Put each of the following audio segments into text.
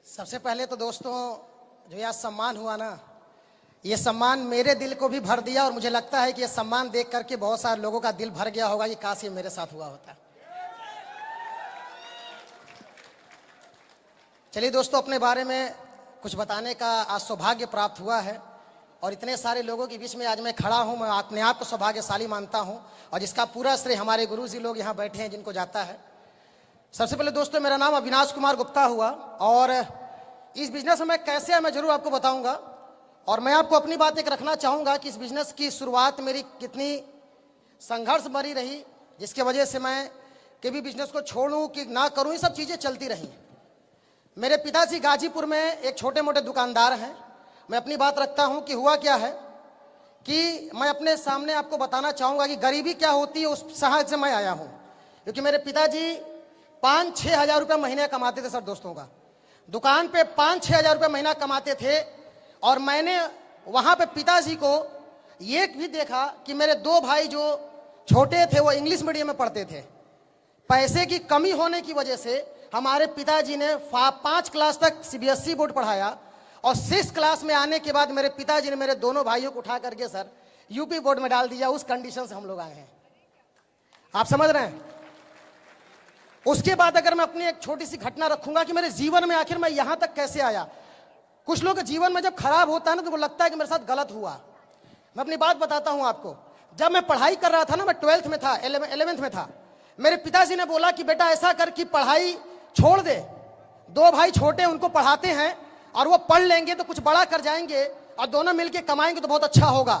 सबसे पहले तो दोस्तों जो यह सम्मान हुआ ना, ये सम्मान मेरे दिल को भी भर दिया और मुझे लगता है कि ये सम्मान देख करके बहुत सारे लोगों का दिल भर गया होगा कि काश ये मेरे साथ हुआ होता। चलिए दोस्तों, अपने बारे में कुछ बताने का आज सौभाग्य प्राप्त हुआ है और इतने सारे लोगों के बीच में आज मैं खड़ा हूं। मैं अपने आप को सौभाग्यशाली मानता हूं और जिसका पूरा श्रेय हमारे गुरुजी लोग यहाँ बैठे हैं जिनको जाता है। सबसे पहले दोस्तों, मेरा नाम अविनाश कुमार गुप्ता हुआ और इस बिजनेस में कैसे है मैं जरूर आपको बताऊंगा। और मैं आपको अपनी बात एक रखना चाहूँगा कि इस बिजनेस की शुरुआत मेरी कितनी संघर्ष भरी रही, जिसके वजह से मैं कभी बिजनेस को छोड़ूं कि ना करूं, ये सब चीज़ें चलती रही। मेरे पिताजी गाजीपुर में एक छोटे मोटे दुकानदार हैं। मैं अपनी बात रखता हूं कि हुआ क्या है कि मैं अपने सामने आपको बताना चाहूँगा कि गरीबी क्या होती है, उस शहर से मैं आया हूँ। क्योंकि मेरे पिताजी 5-6 हज़ार रुपये महीने कमाते थे सर। दोस्तों का दुकान पे 5-6 हज़ार रुपये महीना कमाते थे और मैंने वहाँ पे पिताजी को ये भी देखा कि मेरे 2 भाई जो छोटे थे वो इंग्लिश मीडियम में पढ़ते थे। पैसे की कमी होने की वजह से हमारे पिताजी ने 5 क्लास तक CBSE बोर्ड पढ़ाया और 6 क्लास में आने के बाद मेरे पिताजी ने मेरे दोनों भाइयों को उठा करके सर यूपी बोर्ड में डाल दिया। उस कंडीशन से हम लोग आए हैं, आप समझ रहे हैं। उसके बाद अगर मैं अपनी एक छोटी सी घटना रखूंगा कि मेरे जीवन में आखिर मैं यहां तक कैसे आया। कुछ लोग के जीवन में जब खराब होता है ना तो वो लगता है कि मेरे साथ गलत हुआ। मैं अपनी बात बताता हूं आपको। जब मैं पढ़ाई कर रहा था ना, मैं 12th में था, 11th में था, मेरे पिताजी ने बोला कि बेटा ऐसा कर कि पढ़ाई छोड़ दे। 2 भाई छोटे उनको पढ़ाते हैं और वो पढ़ लेंगे तो कुछ बड़ा कर जाएंगे और दोनों मिलकर कमाएंगे तो बहुत अच्छा होगा।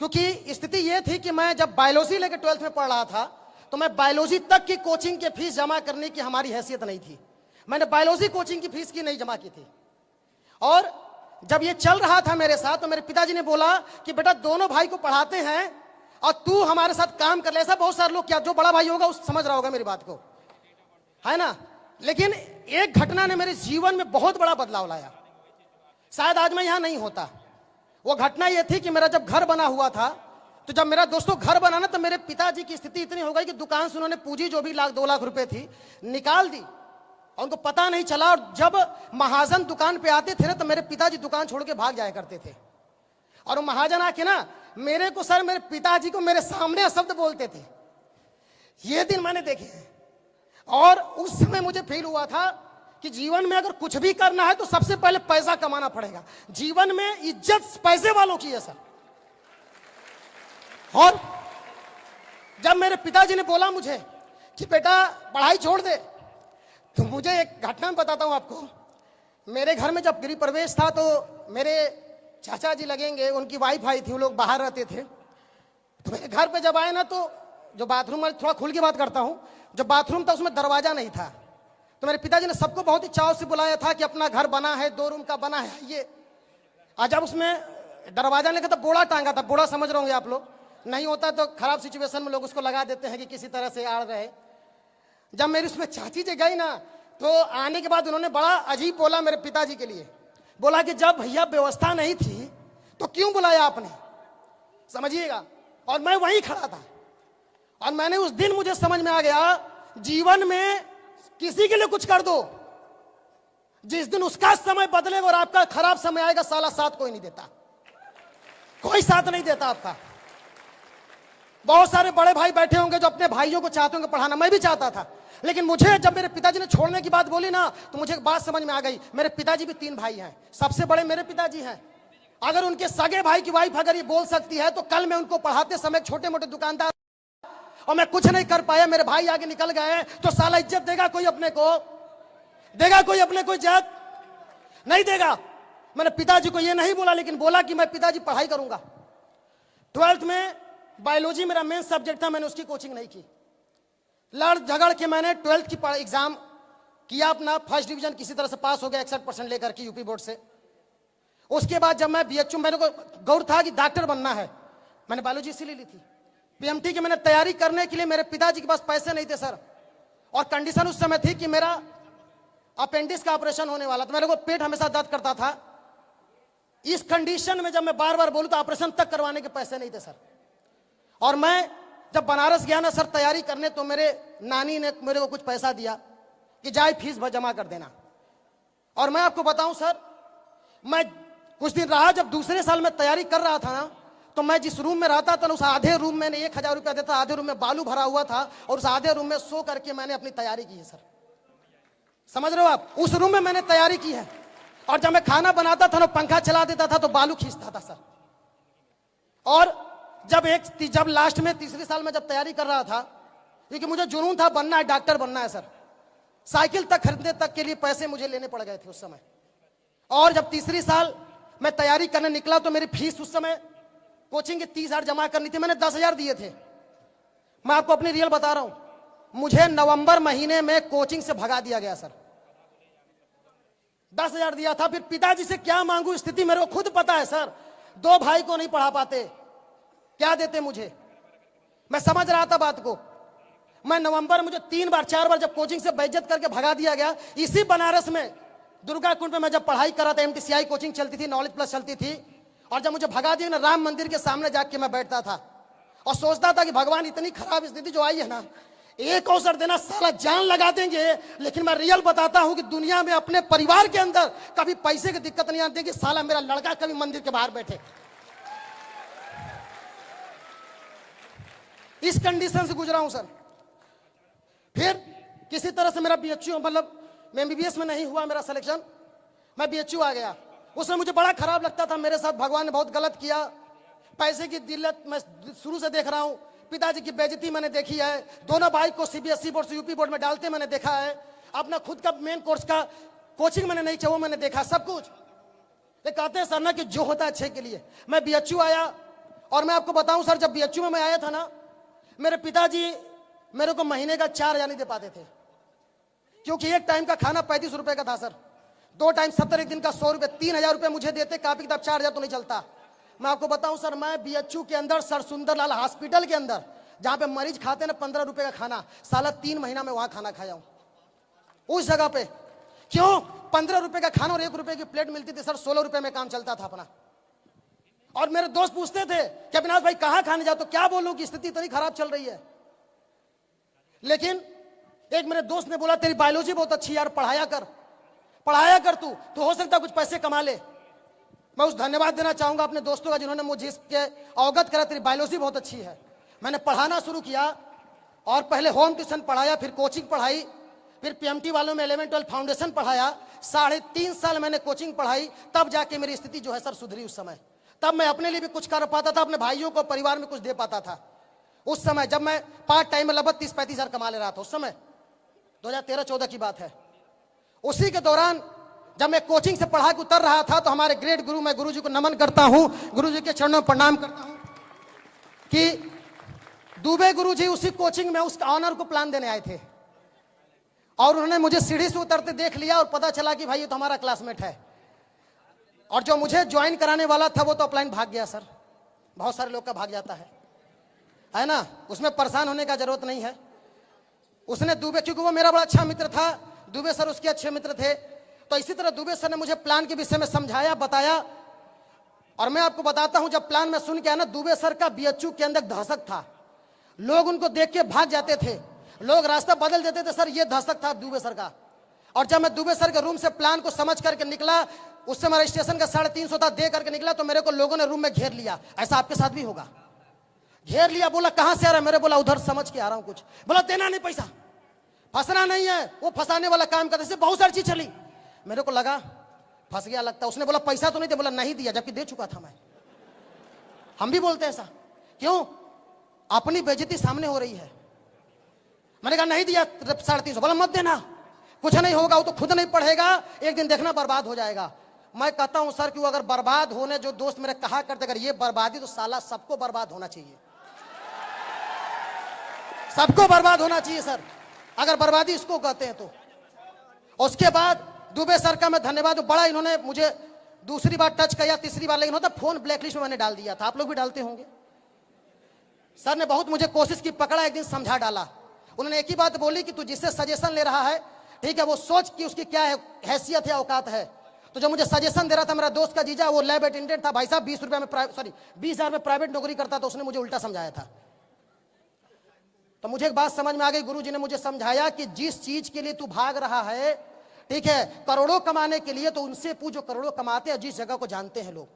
क्योंकि स्थिति ये थी कि मैं जब बायोलॉजी लेकर 12th में पढ़ रहा था तो मैं बायोलॉजी तक की कोचिंग की फीस जमा करने की हमारी हैसियत नहीं थी। मैंने बायोलॉजी कोचिंग की फीस की नहीं जमा की थी। और जब ये चल रहा था मेरे साथ तो मेरे पिताजी ने बोला कि बेटा दोनों भाई को पढ़ाते हैं और तू हमारे साथ काम कर ले। ऐसा बहुत सारे लोग, क्या जो बड़ा भाई होगा उस समझ रहा होगा मेरी बात को, है ना। लेकिन एक घटना ने मेरे जीवन में बहुत बड़ा बदलाव लाया। शायद आज मैं यहां नहीं होता। वो घटना ये थी कि मेरा जब घर बना हुआ था, तो जब मेरा दोस्तों घर बना ना तो मेरे पिताजी की स्थिति इतनी हो गई कि दुकान से उन्होंने पूंजी जो भी 1-2 लाख रुपए थी निकाल दी और उनको पता नहीं चला। और जब महाजन दुकान पे आते थे ना तो मेरे पिताजी दुकान छोड़ के भाग जाया करते थे। और वो महाजन आके ना मेरे को सर, मेरे पिताजी को मेरे सामने शब्द बोलते थे। ये दिन मैंने देखे हैं और उस समय मुझे फील हुआ था कि जीवन में अगर कुछ भी करना है तो सबसे पहले पैसा कमाना पड़ेगा। जीवन में इज्जत पैसे वालों की है सर। और जब मेरे पिताजी ने बोला मुझे कि बेटा पढ़ाई छोड़ दे, तो मुझे एक घटना में बताता हूं आपको। मेरे घर में जब गृह प्रवेश था तो मेरे चाचा जी लगेंगे, उनकी वाइफ आई थी, वो लोग बाहर रहते थे। तो मेरे घर पे जब आए ना तो जो बाथरूम, थोड़ा खुल के बात करता हूं, जो बाथरूम था उसमें दरवाजा नहीं था। तो मेरे पिताजी ने सबको बहुत ही चाव से बुलाया था कि अपना घर बना है, 2 रूम का बना है ये। आज जब उसमें दरवाजा नहीं था तो बोड़ा टांगा था। बोड़ा समझ रहे होंगे आप लोग, नहीं होता तो खराब सिचुएशन में लोग उसको लगा देते हैं कि किसी तरह से आड़ रहे। जब मेरी उसमें चाची जी गई ना तो आने के बाद उन्होंने बड़ा अजीब बोला मेरे पिताजी के लिए। बोला कि जब भैया व्यवस्था नहीं थी तो क्यों बुलाया आपने, समझिएगा। और मैं वहीं खड़ा था और मैंने उस दिन मुझे समझ में आ गया, जीवन में किसी के लिए कुछ कर दो, जिस दिन उसका समय बदलेगा और आपका खराब समय आएगा, साला साथ कोई नहीं देता, कोई साथ नहीं देता आपका। बहुत सारे बड़े भाई बैठे होंगे जो अपने भाइयों को चाहते होंगे पढ़ाना। मैं भी चाहता था, लेकिन मुझे जब मेरे पिताजी ने छोड़ने की बात बोली ना तो मुझे एक बात समझ में आ गई। मेरे पिताजी भी 3 भाई हैं, सबसे बड़े मेरे पिताजी हैं। अगर उनके सगे भाई की वाइफ अगर ये बोल सकती है तो कल मैं उनको पढ़ाते समय छोटे मोटे दुकानदार और मैं कुछ नहीं कर पाया, मेरे भाई आगे निकल गए, तो साला इज्जत देगा कोई अपने को? देगा कोई अपने को इज्जत? नहीं देगा। मैंने पिताजी को ये नहीं बोला, लेकिन बोला कि मैं पिताजी पढ़ाई करूंगा। 12th में बायोलॉजी मेरा मेन सब्जेक्ट था, मैंने उसकी कोचिंग नहीं की। लड़ झगड़ के मैंने 12th की एग्जाम किया, अपना फर्स्ट डिवीजन किसी तरह से पास हो गया 61% लेकर के यूपी बोर्ड से। उसके बाद जब मैं BHU, मेरे को गौर था कि डॉक्टर बनना है, मैंने बायोलॉजी इसीलिए ली थी। PMT की मैंने तैयारी करने के लिए मेरे पिताजी के पास पैसे नहीं थे सर, और कंडीशन उस समय थी कि मेरा अपेंडिक्स का ऑपरेशन होने वाला था। मेरे को पेट हमेशा दर्द करता था। इस कंडीशन में जब मैं बार बार बोलूं तो ऑपरेशन तक करवाने के पैसे नहीं थे सर। और मैं जब बनारस गया ना सर तैयारी करने, तो मेरे नानी ने मेरे को कुछ पैसा दिया कि जाए फीस जमा कर देना। और मैं आपको बताऊं सर, मैं कुछ दिन रहा, जब दूसरे साल में तैयारी कर रहा था ना, तो मैं जिस रूम में रहता था ना, उस आधे रूम में 1000 रुपया देता, आधे रूम में बालू भरा हुआ था, और उस आधे रूम में सो करके मैंने अपनी तैयारी की है सर। समझ रहे हो आप? उस रूम में मैंने तैयारी की है। और जब मैं खाना बनाता था ना, पंखा चला देता था तो बालू खींचता था सर। और जब लास्ट में तीसरे साल में जब तैयारी कर रहा था, क्योंकि मुझे जुनून था बनना है, डॉक्टर बनना है सर, साइकिल तक खरीदने तक के लिए पैसे मुझे लेने पड़ गए थे उस समय। और जब तीसरी साल मैं तैयारी करने निकला तो मेरी फीस उस समय कोचिंग की 30,000 जमा करनी थी, मैंने 10,000 दिए थे। मैं आपको अपनी रियल बता रहा हूं, मुझे नवंबर महीने में कोचिंग से भगा दिया गया सर। 10,000 दिया था, फिर पिताजी से क्या मांगू, स्थिति मेरे को खुद पता है सर। 2 भाई को नहीं पढ़ा पाते, क्या देते मुझे? मैं समझ रहा था बात को। मैं नवंबर, मुझे 3 बार 4 बार जब कोचिंग से बेइज्जत करके भगा दिया गया, इसी बनारस में दुर्गा कुंड में मैं जब पढ़ाई कर रहा था, MTCI कोचिंग चलती थी, नॉलेज प्लस चलती थी, और जब मुझे भगा दिया ना, राम मंदिर के सामने जाके मैं बैठता था और सोचता था कि भगवान, इतनी खराब स्थिति जो आई है ना, एक अवसर देना, साला जान लगा देंगे। लेकिन मैं रियल बताता हूं कि दुनिया में अपने परिवार के अंदर कभी पैसे की दिक्कत नहीं आती कि साला मेरा लड़का कभी मंदिर के बाहर बैठे। इस कंडीशन से गुजरा हूं सर। फिर किसी तरह से मेरा BHU, मतलब मैं MBBS में नहीं हुआ मेरा सिलेक्शन, मैं BHU आ गया। उसमें मुझे बड़ा खराब लगता था, मेरे साथ भगवान ने बहुत गलत किया। पैसे की दिल्लत मैं शुरू से देख रहा हूं, पिताजी की बेइज्जती मैंने देखी है, दोनों भाई को CBSE बोर्ड से UP बोर्ड में डालते मैंने देखा है, अपना खुद का मेन कोर्स का कोचिंग मैंने नहीं चाहिए, वो मैंने देखा सब कुछ। ये कहते हैं सर ना कि जो होता है अच्छे के लिए। मैं BHU आया, और मैं आपको बताऊं सर, जब BHU में मैं आया था ना, मेरे पिताजी मेरे को महीने का 4,000 नहीं दे पाते थे, क्योंकि एक टाइम का खाना 35 रुपए का था सर, 2 टाइम 70, एक दिन का 100 रुपए, 3,000 रुपए मुझे देते, कापी किताब 4,000 तो नहीं चलता। मैं आपको बताऊं सर, मैं BHU के अंदर सर सुंदरलाल हॉस्पिटल के अंदर, जहां पे मरीज खाते ना 15 रुपए का खाना, साला 3 महीना में वहां खाना खाया हूं उस जगह पे। क्यों? 15 रुपए का खाना और 1 रुपए की प्लेट मिलती थी सर, 16 रुपए में काम चलता था अपना। और मेरे दोस्त पूछते थे कि अविनाश भाई कहां खाने जाओ, तो क्या बोलूं कि स्थिति इतनी खराब चल रही है। लेकिन एक मेरे दोस्त ने बोला, तेरी बायोलॉजी बहुत अच्छी यार, पढ़ाया कर तू तो हो सकता है कुछ पैसे कमा ले। मैं उस धन्यवाद देना चाहूंगा अपने दोस्तों का, जिन्होंने मुझे इसके अवगत करा, तेरी बायोलॉजी बहुत अच्छी है। मैंने पढ़ाना शुरू किया, और पहले होम ट्यूशन पढ़ाया, फिर कोचिंग पढ़ाई, फिर PMT वालों में 11-12 फाउंडेशन पढ़ाया। 3.5 साल मैंने कोचिंग पढ़ाई, तब जाके मेरी स्थिति जो है सर सुधरी। उस समय तब मैं अपने लिए भी कुछ कर पाता था, अपने भाइयों को, परिवार में कुछ दे पाता था। उस समय जब मैं पार्ट टाइम में लगभग 30-35 हजार कमा ले रहा था, उस समय 2013-14 की बात है। उसी के दौरान जब मैं कोचिंग से पढ़ा के उतर रहा था, तो हमारे ग्रेट गुरु, मैं गुरु जी को नमन करता हूं, गुरु जी के चरणों में प्रणाम करता हूं, कि दुबे गुरु जी उसी कोचिंग में उस ऑनर को प्लान देने आए थे, और उन्होंने मुझे सीढ़ी से उतरते देख लिया, और पता चला कि भाई ये तो हमारा क्लासमेट है। और जो मुझे ज्वाइन कराने वाला था वो तो ऑफलाइन भाग गया सर। बहुत सारे लोग का भाग जाता है ना, उसमें परेशान होने का जरूरत नहीं है। उसने दुबे, क्योंकि वो मेरा बड़ा अच्छा मित्र था, दुबे सर उसके अच्छे मित्र थे, तो इसी तरह दुबे सर ने मुझे प्लान के विषय में समझाया, बताया। और मैं आपको बताता हूं, जब प्लान में सुन के आया ना, दुबे सर का BHU के अंदर दहशत था, लोग उनको देख के भाग जाते थे, लोग रास्ता बदल देते थे सर, ये दहशत था दुबे सर का। और जब मैं दुबे सर के रूम से प्लान को समझ करके निकला, उस समय रजिस्ट्रेशन का 350 था, दे करके निकला, तो मेरे को लोगों ने रूम में घेर लिया। ऐसा आपके साथ भी होगा? घेर लिया, बोला कहां से आ रहा है, मेरे बोला उधर समझ के आ रहा हूं कुछ। बोला देना नहीं पैसा, फंसना नहीं है, वो फंसाने वाला काम करते से बहुत सारी चीज चली। मेरे को लगा फंस गया लगता। उसने बोला पैसा तो नहीं दे, बोला नहीं दिया, जबकि दे चुका था मैं। हम भी बोलते हैं ऐसा, क्यों? अपनी बेइज्जती सामने हो रही है। मैंने कहा नहीं दिया 350, बोला मत देना, कुछ नहीं होगा, वो तो खुद नहीं पढ़ेगा, एक दिन देखना बर्बाद हो जाएगा। मैं कहता हूं सर कि वो अगर बर्बाद होने, जो दोस्त मेरे कहा करते, अगर ये बर्बादी, तो साला सबको बर्बाद होना चाहिए, सबको बर्बाद होना चाहिए सर, अगर बर्बादी इसको कहते हैं तो। उसके बाद दुबे सर का मैं धन्यवाद, बड़ा इन्होंने मुझे दूसरी बार टच किया, तीसरी बार, लेकिन होता फोन ब्लैकलिस्ट में मैंने डाल दिया था, आप लोग भी डालते होंगे। सर ने बहुत मुझे कोशिश की, पकड़ा, एक दिन समझा डाला। उन्होंने एक ही बात बोली कि तू जिससे सजेशन ले रहा है, ठीक है, वो सोच कि उसकी क्या है, हैसियत है, औकात है। तो जो मुझे सजेशन दे रहा था मेरा दोस्त का जीजा, वो लैब अटेंडेंट था भाई साहब, 20 हजार में प्राइवेट नौकरी करता था, उसने मुझे उल्टा समझाया था। तो मुझे एक बात समझ में आ गई, गुरु जी ने मुझे समझाया कि जिस चीज के लिए तू भाग रहा है, ठीक है, करोड़ों कमाने के लिए, तो उनसे पूछो करोड़ों कमाते हैं जिस जगह को जानते हैं लोग।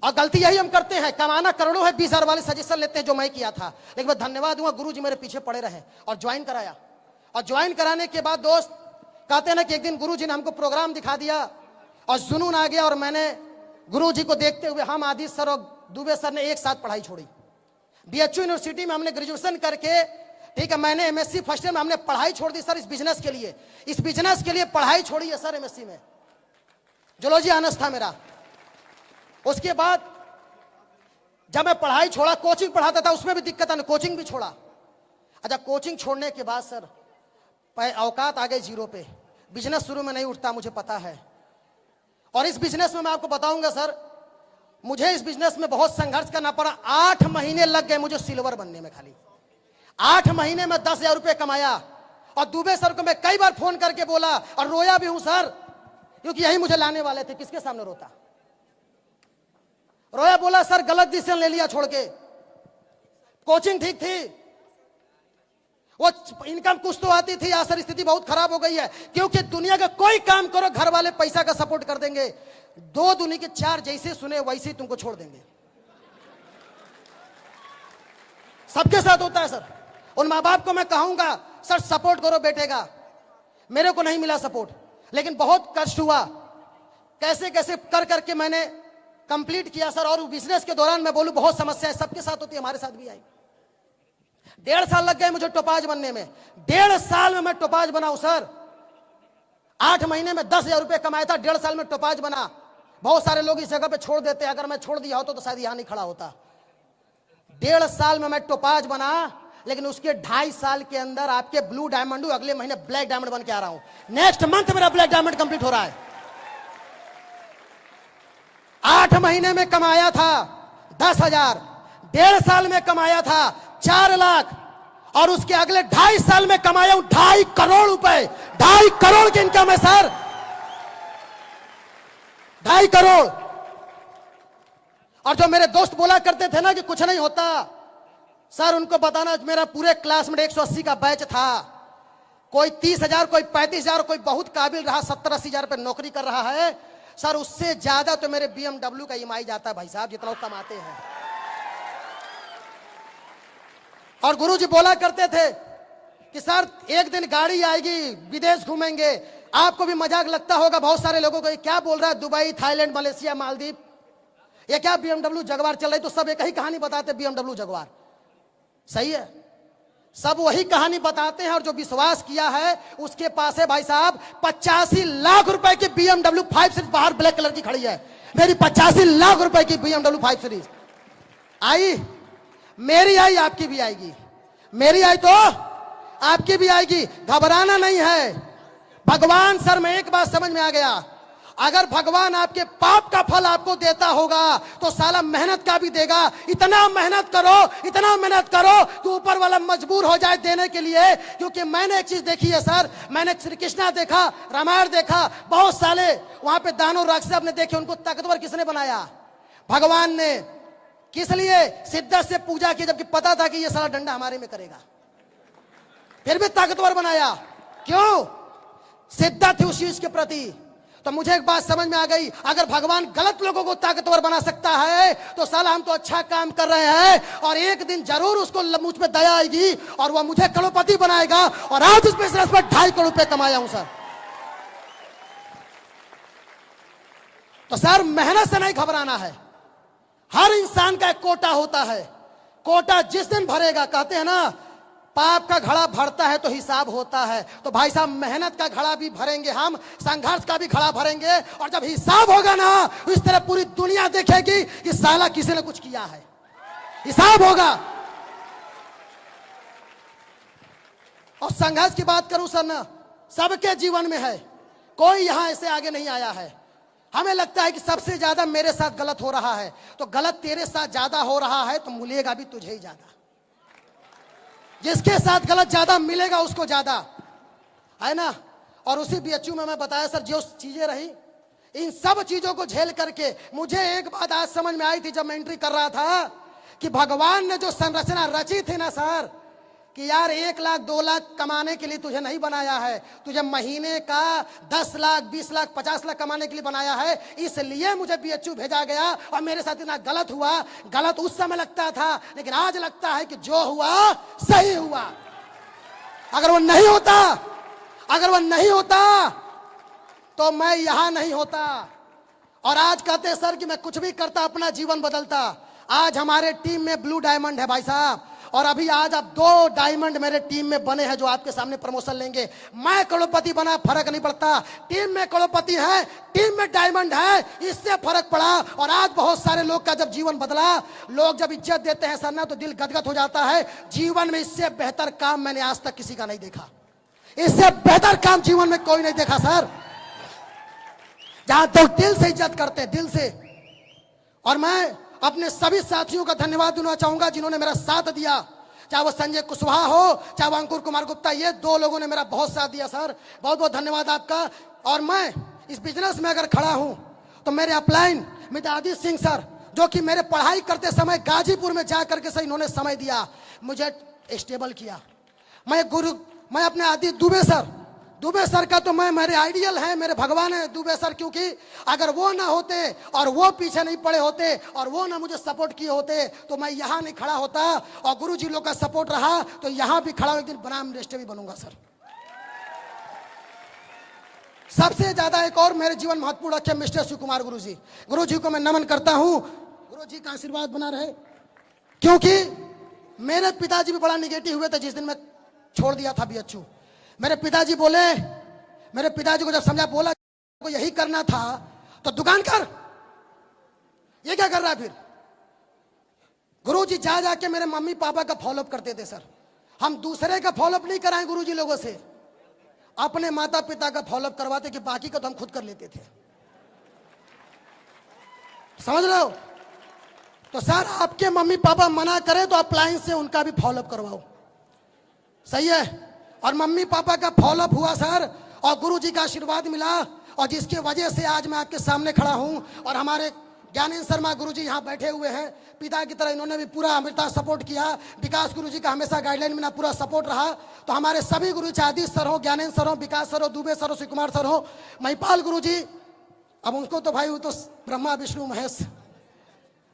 और गलती यही हम करते हैं, कमाना करोड़ों है, 20,000 वाले सजेशन लेते हैं जो मैं किया था। लेकिन मैं धन्यवाद दूंगा, गुरुजी मेरे पीछे पड़े रहे और ज्वाइन कराया। और ज्वाइन कराने के बाद दोस्त कहते हैं ना कि एक दिन गुरुजी ने हमको प्रोग्राम दिखा दिया और जुनून आ गया, और मैंने गुरुजी को देखते हुए हम आदित्य सर और दुबे सर ने एक साथ पढ़ाई छोड़ी। बीएचयू यूनिवर्सिटी में हमने ग्रेजुएशन करके, ठीक है, मैंने एमएससी फर्स्ट ईयर में हमने पढ़ाई छोड़ दी सर, इस बिजनेस के लिए, इस बिजनेस के लिए पढ़ाई छोड़ी है सर। एमएससी में जूलॉजी ऑनर्स था मेरा। उसके बाद जब मैं पढ़ाई छोड़ा, कोचिंग पढ़ाता था, उसमें भी दिक्कत आई, कोचिंग भी छोड़ा। अच्छा, कोचिंग छोड़ने के बाद सर औकात आ गए जीरो पे, बिजनेस शुरू में नहीं उठता, मुझे पता है। और इस बिजनेस में मैं आपको बताऊंगा सर, मुझे इस बिजनेस में बहुत संघर्ष करना पड़ा। 8 महीने लग गए मुझे सिल्वर बनने में, खाली 8 महीने में 10,000 रुपये कमाया। और दुबे सर को मैं कई बार फोन करके बोला और रोया भी हूं सर, क्योंकि यही मुझे लाने वाले थे। किसके सामने रोता? रोया, बोला सर गलत डिसीजन ले लिया छोड़ के, कोचिंग ठीक थी, वो इनकम कुछ तो आती थी, आज सर स्थिति बहुत खराब हो गई है। क्योंकि दुनिया का कोई काम करो, घर वाले पैसा का सपोर्ट कर देंगे, 2 दूनी के 4, जैसे सुने वैसे ही तुमको छोड़ देंगे। सबके साथ होता है सर। उन माँ बाप को मैं कहूंगा सर सपोर्ट करो बेटे का, मेरे को नहीं मिला सपोर्ट, लेकिन बहुत कष्ट हुआ, कैसे कैसे कर करके मैंने कंप्लीट किया सर। और बिजनेस के दौरान मैं बोलूं बहुत समस्याएं सबके साथ होती है, हमारे साथ भी आई। 1.5 साल लग गए मुझे टोपाज बनने में, 1.5 साल में मैं टोपाज बनाऊं सर। 8 महीने में 10,000 रुपये कमाया था, 1.5 साल में टोपाज बना। बहुत सारे लोग इस जगह पे छोड़ देते, अगर मैं छोड़ दिया होता तो शायद यहां नहीं खड़ा होता। 1.5 साल में मैं टोपाज बना, लेकिन उसके 2.5 साल के अंदर आपके ब्लू डायमंड, अगले महीने ब्लैक डायमंड बन के आ रहा हूं। नेक्स्ट मंथ मेरा ब्लैक डायमंड कंप्लीट हो रहा है। 8 महीने में कमाया था 10,000, 1.5 साल में कमाया था 4 लाख, और उसके अगले 2.5 साल में कमाया हूं 2.5 करोड़ रुपए। 2.5 करोड़ की इनकम है सर, 2.5 करोड़। और जो मेरे दोस्त बोला करते थे ना कि कुछ नहीं होता सर, उनको बताना, मेरा पूरे क्लास में 180 का बैच था। कोई 30,000, कोई 35,000, कोई बहुत काबिल रहा 70-80 हजार पे नौकरी कर रहा है सर। उससे ज्यादा तो मेरे BMW का ईएमआई जाता है भाई साहब, जितना वो कमाते हैं। और गुरुजी बोला करते थे कि सर एक दिन गाड़ी आएगी, विदेश घूमेंगे, आपको भी मजाक लगता होगा बहुत सारे लोगों को, क्या बोल रहा है, दुबई, थाईलैंड, मलेशिया, मालदीव, ये क्या BMW जगवार चल रही। तो सब एक ही कहानी बताते, BMW जगवार, सही है, सब वही कहानी बताते हैं। और जो विश्वास किया है उसके पास है भाई साहब 85 लाख रुपए की BMW 5 सीरीज बाहर ब्लैक कलर की खड़ी है। मेरी 85 लाख रुपए की BMW 5 सीरीज आई, मेरी आई, आपकी भी आएगी, मेरी आई तो आपकी भी आएगी। घबराना नहीं है। भगवान सर में एक बात समझ में आ गया, अगर भगवान आपके पाप का फल आपको देता होगा तो साला मेहनत का भी देगा। इतना मेहनत करो, इतना मेहनत करो कि ऊपर वाला मजबूर हो जाए देने के लिए। क्योंकि मैंने एक चीज देखी है सर, मैंने श्री कृष्णा देखा, रामायण देखा, बहुत साले वहां पे दानव राक्षस आपने देखे, उनको ताकतवर किसने बनाया? भगवान ने। किस लिए? शिद्दत से पूजा की, जबकि पता था कि ये साला डंडा हमारे में करेगा, फिर भी ताकतवर बनाया। क्यों? शिद्दत थी उस चीज के प्रति। तो मुझे एक बात समझ में आ गई, अगर भगवान गलत लोगों को ताकतवर बना सकता है तो साला हम तो अच्छा काम कर रहे हैं, और एक दिन जरूर उसको मुझ पे दया आएगी और वह मुझे करोड़पति बनाएगा। और आज इस बिजनेस पर 2.5 करोड़ रुपए कमाया हूं सर। तो सर मेहनत से नहीं घबराना है। हर इंसान का एक कोटा होता है, कोटा जिस दिन भरेगा, कहते हैं ना पाप का घड़ा भरता है तो हिसाब होता है। तो भाई साहब मेहनत का घड़ा भी भरेंगे हम, संघर्ष का भी घड़ा भरेंगे, और जब हिसाब होगा ना तो इस तरह पूरी दुनिया देखेगी कि साला किसी ने कुछ किया है। हिसाब होगा। और संघर्ष की बात करूं सर ना, सबके जीवन में है, कोई यहां ऐसे आगे नहीं आया है। हमें लगता है कि सबसे ज्यादा मेरे साथ गलत हो रहा है, तो गलत तेरे साथ ज्यादा हो रहा है तो मिलेगा भी तुझे ही ज्यादा। जिसके साथ गलत ज्यादा मिलेगा उसको ज्यादा, है ना। और उसी बीएचयू में मैं बताया सर, जो चीजें रही, इन सब चीजों को झेल करके मुझे एक बात आज समझ में आई थी जब मैं एंट्री कर रहा था, कि भगवान ने जो संरचना रची थी ना सर, कि यार 1 लाख 2 लाख कमाने के लिए तुझे नहीं बनाया है, तुझे महीने का 10 लाख 20 लाख 50 लाख कमाने के लिए बनाया है। इसलिए मुझे बीएचयू भेजा गया और मेरे साथ इतना गलत हुआ। गलत उस समय लगता था, लेकिन आज लगता है कि जो हुआ सही हुआ। अगर वो नहीं होता तो मैं यहां नहीं होता। और आज कहते सर कि मैं कुछ भी करता अपना जीवन बदलता। आज हमारे टीम में ब्लू डायमंड है भाई साहब, और अभी आज अब 2 डायमंड मेरे टीम में बने हैं जो आपके सामने प्रमोशन लेंगे। मैं करोड़पति बना, फर्क नहीं पड़ता। टीम में करोड़पति है, टीम में डायमंड है, इससे फर्क पड़ा। और आज बहुत सारे लोग का जब जीवन बदला, लोग जब इज्जत देते हैं सर ना, तो दिल गदगद हो जाता है। जीवन में इससे बेहतर काम मैंने आज तक किसी का नहीं देखा। इससे बेहतर काम जीवन में कोई नहीं देखा सर, जहां तो दिल से इज्जत करते हैं, दिल से। और मैं अपने सभी साथियों का धन्यवाद देना चाहूंगा जिन्होंने मेरा साथ दिया, चाहे वो संजय कुशवाहा हो, चाहे वो अंकुर कुमार गुप्ता। ये 2 लोगों ने मेरा बहुत साथ दिया सर, बहुत बहुत धन्यवाद आपका। और मैं इस बिजनेस में अगर खड़ा हूं तो मेरे upline mister Aditya Singh sir, जो कि मेरे पढ़ाई करते समय गाजीपुर में जाकर के सर इन्होंने समय दिया, मुझे स्टेबल किया। मैं अपने आदित्य दुबे सर का तो मेरे आइडियल है, मेरे भगवान है दुबे सर। क्योंकि अगर वो ना होते और वो पीछे नहीं पड़े होते और वो ना मुझे सपोर्ट किए होते तो मैं यहाँ नहीं खड़ा होता। और गुरुजी लोग का सपोर्ट रहा तो यहाँ भी खड़ा, एक दिन बनाम रेस्टे भी बनूंगा सर। सबसे ज्यादा एक और मेरे जीवन महत्वपूर्ण रखे मिस्टर शिव कुमार गुरुजी। गुरुजी को मैं नमन करता हूँ, गुरुजी का आशीर्वाद बना रहे। क्योंकि मेरे पिताजी भी बड़ा निगेटिव हुए थे जिस दिन मैं छोड़ दिया था बीएचयू। मेरे पिताजी को जब समझा, बोला को यही करना था तो दुकान कर, ये क्या कर रहा है फिर। गुरुजी जा जाके मेरे मम्मी पापा का फॉलोअप करते थे सर। हम दूसरे का फॉलोअप नहीं कराएं गुरुजी लोगों से, अपने माता पिता का फॉलोअप करवाते कि बाकी का तो हम खुद कर लेते थे। समझ रहे हो। तो सर आपके मम्मी पापा मना करें तो अपलाइन से उनका भी फॉलोअप करवाओ, सही है। और मम्मी पापा का फॉलोअप हुआ सर, और गुरुजी का आशीर्वाद मिला, और जिसके वजह से आज मैं आपके सामने खड़ा हूं। और हमारे ज्ञानेंद्र शर्मा गुरुजी यहाँ बैठे हुए हैं, पिता की तरह इन्होंने भी पूरा हमेशा सपोर्ट किया। विकास गुरुजी का हमेशा गाइडलाइन में पूरा सपोर्ट रहा। तो हमारे सभी गुरु, चाहे आदित्य सर हो, ज्ञानेंद्र सर हो, विकास सर हो, दुबे सर हो, शिव कुमार सर हो, महिपाल गुरुजी, अब उनको तो भाई वो तो ब्रह्मा विष्णु महेश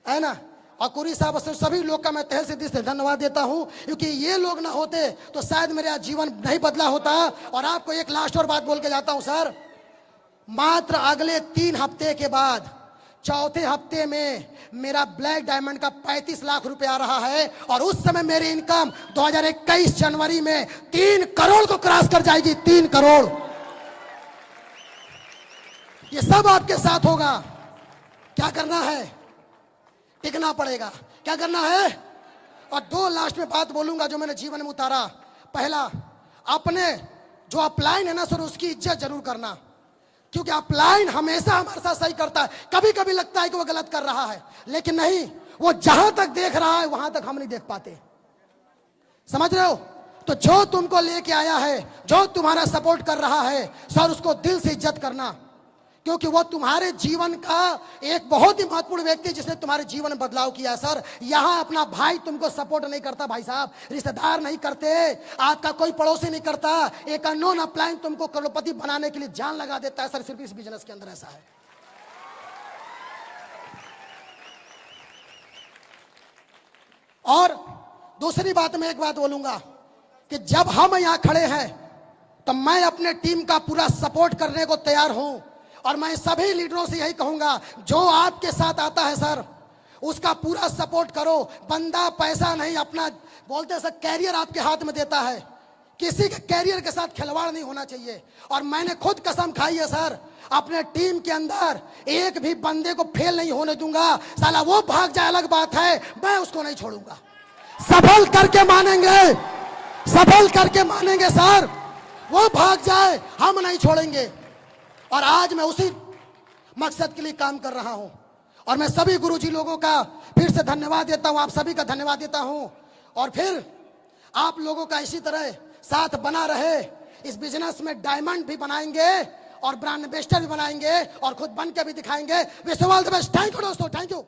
है ना, और कुरी साहब, सभी लोग का मैं तहे से दिल से धन्यवाद देता हूं। क्योंकि ये लोग ना होते तो शायद मेरा जीवन नहीं बदला होता। और आपको एक लास्ट और बात बोल के जाता हूं सर, मात्र अगले 3 हफ्ते के बाद चौथे हफ्ते में मेरा ब्लैक डायमंड का 35 लाख रुपए आ रहा है। और उस समय मेरी इनकम 2021 जनवरी में 3 करोड़ को क्रॉस कर जाएगी। 3 करोड़, ये सब आपके साथ होगा। क्या करना है, टिकना पड़ेगा। क्या करना है। और 2 लास्ट में बात बोलूंगा जो मैंने जीवन में उतारा। पहला, अपने जो अपलाइन है ना सर, उसकी इज्जत जरूर करना। क्योंकि अपलाइन हमेशा हमारे साथ सही करता है। कभी कभी लगता है कि वो गलत कर रहा है, लेकिन नहीं, वो जहां तक देख रहा है वहां तक हम नहीं देख पाते। समझ रहे हो। तो जो तुमको लेके आया है, जो तुम्हारा सपोर्ट कर रहा है सर, उसको दिल से इज्जत करना। क्योंकि वो तुम्हारे जीवन का एक बहुत ही महत्वपूर्ण व्यक्ति जिसने तुम्हारे जीवन में बदलाव किया है सर। यहां अपना भाई तुमको सपोर्ट नहीं करता भाई साहब, रिश्तेदार नहीं करते, आपका कोई पड़ोसी नहीं करता, एक अननोन अपलाइन तुमको करोड़पति बनाने के लिए जान लगा देता है सर। सिर्फ इस बिजनेस के अंदर ऐसा है। और दूसरी बात, मैं एक बात बोलूंगा कि जब हम यहां खड़े हैं तो मैं अपने टीम का पूरा सपोर्ट करने को तैयार हूं। और मैं सभी लीडरों से यही कहूंगा, जो आपके साथ आता है सर, उसका पूरा सपोर्ट करो। बंदा पैसा नहीं, अपना बोलते सर कैरियर आपके हाथ में देता है। किसी के कैरियर के साथ खिलवाड़ नहीं होना चाहिए। और मैंने खुद कसम खाई है सर, अपने टीम के अंदर एक भी बंदे को फेल नहीं होने दूंगा। साला वो भाग जाए अलग बात है, मैं उसको नहीं छोड़ूंगा। सफल करके मानेंगे, सफल करके मानेंगे सर। वो भाग जाए, हम नहीं छोड़ेंगे। और आज मैं उसी मकसद के लिए काम कर रहा हूं। और मैं सभी गुरुजी लोगों का फिर से धन्यवाद देता हूं, आप सभी का धन्यवाद देता हूं। और फिर आप लोगों का इसी तरह साथ बना रहे। इस बिजनेस में डायमंड भी बनाएंगे और ब्रांड एम्बेसडर भी बनाएंगे और खुद बन के भी दिखाएंगे। Wish you all the best. Thank you दोस्तों, थैंक यू।